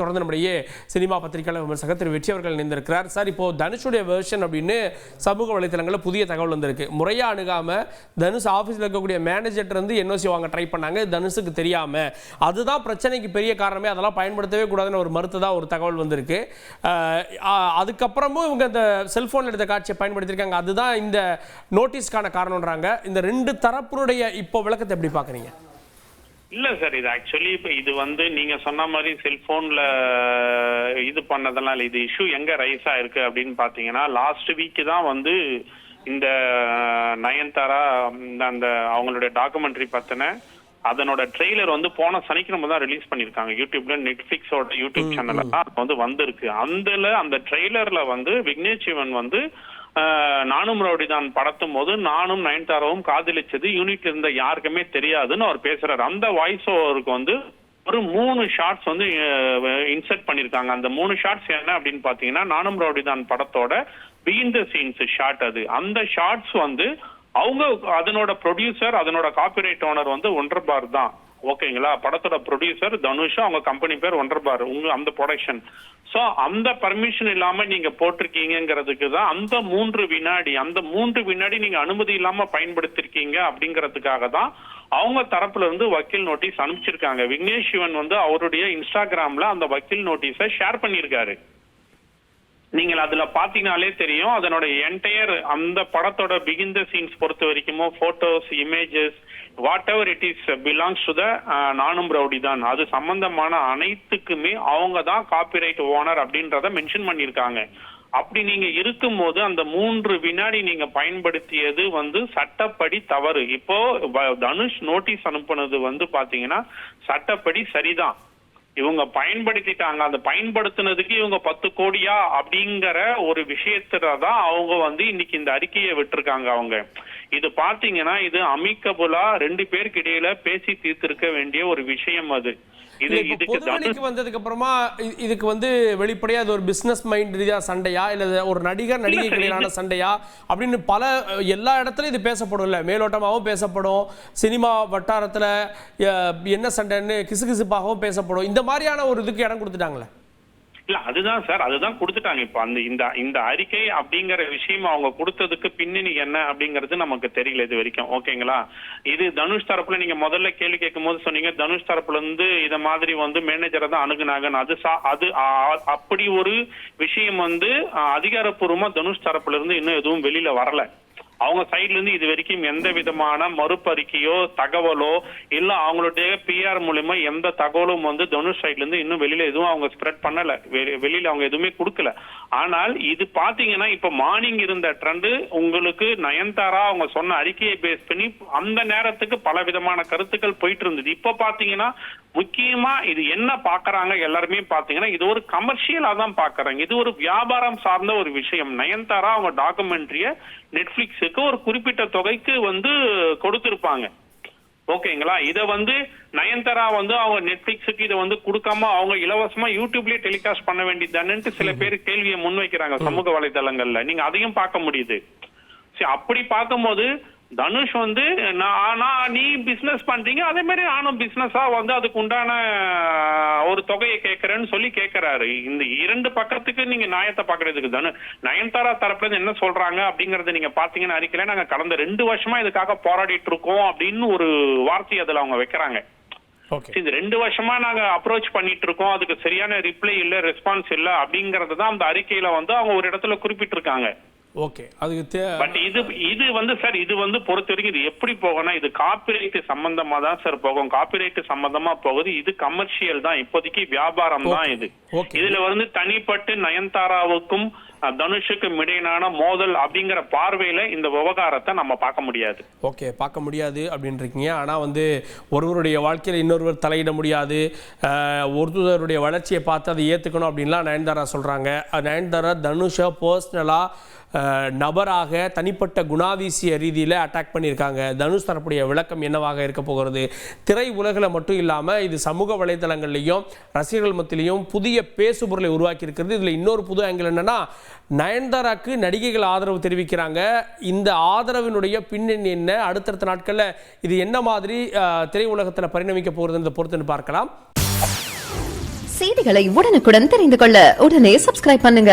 தொடர்ந்து நம்முடைய சினிமா பத்திரிகையாளர் விமர்சகர் திரு வெற்றி அவர்கள் இணைந்திருக்கிறார். சார், இப்போ தனுஷுடைய வெர்ஷன் அப்படின்னு சமூக வலைத்தளங்களில் புதிய தகவல் வந்திருக்கு. முறையாக அணுகாமல் தனுஷ் ஆஃபீஸில் இருக்கக்கூடிய மேனேஜர்கிட்ட இருந்து என்ஓசி வாங்க ட்ரை பண்ணாங்க, தனுஷுக்கு தெரியாமல். அதுதான் பிரச்சனைக்கு பெரிய காரணமே, அதெல்லாம் பயன்படுத்தவே கூடாதுன்னு ஒரு மறுத்ததாக ஒரு தகவல் வந்திருக்கு. அதுக்கப்புறமும் இவங்க இந்த செல்ஃபோன் எடுத்த காட்சியை பயன்படுத்தியிருக்காங்க, அதுதான் இந்த நோட்டீஸ்க்கான காரணம்ன்றாங்க. இந்த ரெண்டு தரப்புடைய இப்போ விளக்கத்தை எப்படி பார்க்குறீங்க? இல்ல சார், இது ஆக்சுவலி இப்ப இது நீங்க சொன்ன மாதிரி செல்போன்ல இது பண்ணதெல்லாம் இது இஷ்யூ எங்க ரைஸ் ஆயிருக்கு அப்படின்னு பாத்தீங்கன்னா, லாஸ்ட் வீக் தான் இந்த நயன்தாரா அந்த அவங்களுடைய டாக்குமெண்ட்ரி பத்தின அதனோட ட்ரெய்லர் போன சனிக்கிழமை தான் ரிலீஸ் பண்ணிருக்காங்க யூடியூப்ல. நெட்ஃபிளிக்ஸோட யூடியூப் சேனல்ல தான் வந்திருக்கு. அந்த ட்ரெய்லர்ல விக்னேஷ் சிவன் நானும் ரவுடிதான் படத்தும் போது நானும் நயன்தாராவும் காதலிச்சது யூனிட்ல இருந்த யாருக்குமே தெரியாதுன்னு அவர் பேசுறாரு. அந்த வாய்ஸ் ஓவருக்கு ஒரு 3 ஷார்ட்ஸ் இன்சர்ட் பண்ணிருக்காங்க. அந்த 3 ஷார்ட்ஸ் என்ன அப்படின்னு பாத்தீங்கன்னா, நானும் ரவுடிதான் படத்தோட பிஹைண்ட் தி சீன்ஸ் ஷார்ட். அந்த ஷார்ட்ஸ் அவங்க அதனோட ப்ரொடியூசர், அதனோட காப்பிரைட் ஓனர் ஒண்டர்பார் தான். ஓகேங்களா? படத்தோட ப்ரொடியூசர் தனுஷ், அவங்க கம்பெனி பேர் ஒண்டர்பார், அந்த ப்ரொடக்ஷன். சோ அந்த பர்மிஷன் இல்லாம நீங்க போட்டிருக்கீங்கிறதுக்கு தான் அந்த 3 வினாடி நீங்க அனுமதி இல்லாம பயன்படுத்திருக்கீங்க அப்படிங்கறதுக்காக தான் அவங்க தரப்புல இருந்து வக்கீல் நோட்டீஸ் அனுப்பிச்சிருக்காங்க. விக்னேஷ் சிவன் அவருடைய இன்ஸ்டாகிராம்ல அந்த வக்கீல் நோட்டீஸை ஷேர் பண்ணிருக்காரு. நீங்கள் அதுல பாத்தீங்கன்னாலே தெரியும், அதனோட என்டையர் அந்த படத்தோட பிகின் தி சீன்ஸ் பொறுத்த வரைக்கும் photos, images, what ever it is belongs to the நானும் ரவுடி தான், அது சம்பந்தமான அனைத்துக்குமே அவங்க தான் காப்பிரைட் ஓனர் அப்படின்றத மென்ஷன் பண்ணிருக்காங்க. அப்படி நீங்க இருக்கும் போது அந்த 3 வினாடி நீங்க பயன்படுத்தியது சட்டப்படி தவறு. இப்போ தனுஷ் நோட்டீஸ் அனுப்புனது பாத்தீங்கன்னா சட்டப்படி சரிதான். இவங்க பயன்படுத்திட்டாங்க. அந்த பயன்படுத்தினதுக்கு இவங்க 10 கோடியா அப்படிங்கிற ஒரு விஷயத்துலதான் அவங்க இன்னைக்கு இந்த அறிக்கையை விட்டுருக்காங்க. அவங்க இது பாத்தீங்கன்னா இது அமிக்கபுலா 2 பேருக்கு இடையில பேசி தீர்த்திருக்க வேண்டிய ஒரு விஷயம். அது இதுக்கு வந்ததுக்கு அப்புறமா இதுக்கு வெளிப்படையா அது ஒரு பிசினஸ் மைண்ட் ரீதியா சண்டையா, இல்ல ஒரு நடிகையான சண்டையா அப்படின்னு எல்லா இடத்துலயும் இது பேசப்படும். மேலோட்டமாகவும் பேசப்படும், சினிமா வட்டாரத்துல என்ன சண்டைன்னு கிசுகிசுப்பாகவும் பேசப்படும். இந்த மாதிரியான ஒரு இதுக்கு இடம் கொடுத்துட்டாங்களே. இல்ல அதுதான் சார், அதுதான் கொடுத்துட்டாங்க. இப்ப இந்த அறிக்கை அப்படிங்கிற விஷயம் அவங்க கொடுத்ததுக்கு பின்னணி என்ன அப்படிங்கிறது நமக்கு தெரியல இது வரைக்கும். ஓகேங்களா? இது தனுஷ் தரப்புல நீங்க முதல்ல கேள்வி கேட்கும் போது சொன்னீங்க, தனுஷ் தரப்புல இருந்து இத மாதிரி மேனேஜரை தான் அணுகுனாங்கன்னு. அது அப்படி ஒரு விஷயம் அதிகாரப்பூர்வமா தனுஷ் தரப்புல இருந்து இன்னும் எதுவும் வெளியில வரல. அவங்க சைட்ல இருந்து இது வரைக்கும் எந்த விதமான மறுப்பறிக்கையோ தகவலோ இல்ல அவங்களுடைய பிஆர் மூலமா எந்த தகவலும் தனுஷ் சைட்ல இருந்து இன்னும் வெளியில எதுவும் அவங்க ஸ்ப்ரெட் பண்ணல, வெளியில அவங்க எதுவுமே கொடுக்கல. ஆனால் இது பாத்தீங்கன்னா இப்ப மார்னிங் இருந்த ட்ரெண்ட் உங்களுக்கு நயன்தாரா அவங்க சொன்ன அறிக்கையை பேஸ் பண்ணி அந்த நேரத்துக்கு பல விதமான கருத்துக்கள் போயிட்டு இருந்தது. இப்ப பாத்தீங்கன்னா முக்கியமா இது என்ன பாக்குறாங்க எல்லாருமே பாத்தீங்கன்னா, இது ஒரு கமர்ஷியலா தான் பாக்குறாங்க. இது ஒரு வியாபாரம் சார்ந்த ஒரு விஷயம். நயன்தாரா அவங்க டாக்குமெண்ட்ரிய நெட்ஃபிளிக்ஸுக்கு ஒரு குறிப்பிட்ட தொகைக்கு கொடுத்திருப்பாங்க. ஓகேங்களா? இத நயன்தாரா அவங்க நெட்ஃபிளிக்ஸுக்கு இதை கொடுக்காம அவங்க இலவசமா யூடியூப்லயே டெலிகாஸ்ட் பண்ண வேண்டியதானு சில பேர் கேள்வியை முன்வைக்கிறாங்க சமூக வலைதளங்கள்ல. நீங்க அதையும் பார்க்க முடியுது. சரி, அப்படி பார்க்கும்போது தனுஷ் நீ பிசினஸ் பண்றீங்க, அதே மாதிரி நானும் பிசினஸா அதுக்கு உண்டான ஒரு தொகையை கேட்கறேன்னு சொல்லி கேட்கிறாரு. இந்த 2 பக்கத்துக்கு நீங்க நியாயத்தை பாக்குறதுக்கு நயன்தாரா தரப்புல இருந்து என்ன சொல்றாங்க அப்படிங்கறத நீங்க பாத்தீங்கன்னா அறிக்கையில நாங்க கடந்த 2 வருஷமா இதுக்காக போராடிட்டு இருக்கோம் அப்படின்னு ஒரு வார்த்தை அதுல அவங்க வைக்கிறாங்க. இந்த 2 வருஷமா நாங்க அப்ரோச் பண்ணிட்டு இருக்கோம், அதுக்கு சரியான ரிப்ளை இல்ல, ரெஸ்பான்ஸ் இல்ல அப்படிங்கறதுதான் அந்த அறிக்கையில அவங்க ஒரு இடத்துல குறிப்பிட்டிருக்காங்க. ஓகே, அதுக்கு பட் இது சார் இது பொறுத்த வரைக்கும் இது எப்படி போகும்னா, இது காப்பிரைட் சம்பந்தமா தான் சார் போகும். காப்பிரைட் சம்பந்தமா போகுது. இது கமர்ஷியல் தான், இப்போதைக்கு வியாபாரம் தான். இதுல தனிப்பட்டு நயன்தாராவுக்கும் தனுஷுக்கும் இடையிலான மோதல் அப்படிங்கிற பார்வையில இந்த விவகாரத்தை நம்ம பார்க்க முடியாது. ஓகே, பார்க்க முடியாது அப்படின்றீங்க. ஆனா ஒருவருடைய வாழ்க்கையில இன்னொருவர் தலையிட முடியாது, ஒருத்தருடைய வளர்ச்சியை பார்த்து அதை ஏத்துக்கணும் அப்படின்லாம் நயன்தாரா சொல்றாங்க. நயன்தாரா தனுஷை பர்சனலா நபராக தனிப்பட்ட குணாதிசய ரீதியில் அட்டாக் பண்ணியிருக்காங்க. தனுஷ் தரப்புடைய விளக்கம் என்னவாக இருக்க போகிறது? திரை உலகில் மட்டும் இல்லாமல் இது சமூக வலைதளங்கள்லையும் ரசிகர்கள் மத்தியிலையும் புதிய பேசுபொருளை உருவாக்கி இருக்கிறது. இதில் இன்னொரு புது ஆங்கிள் என்னன்னா, நயன்தாராக்கு நடிகைகள் ஆதரவு தெரிவிக்கிறாங்க. இந்த ஆதரவினுடைய பின்னணி என்ன, அடுத்தடுத்த நாட்களில் இது என்ன மாதிரி திரை உலகத்தில் பரிணமிக்க போகிறதுன்றதை பொறுத்துன்னு பார்க்கலாம். செய்திகளை உடனுக்குடன் தெரிந்து கொள்ள உடனே சப்ஸ்கிரைப் பண்ணுங்க.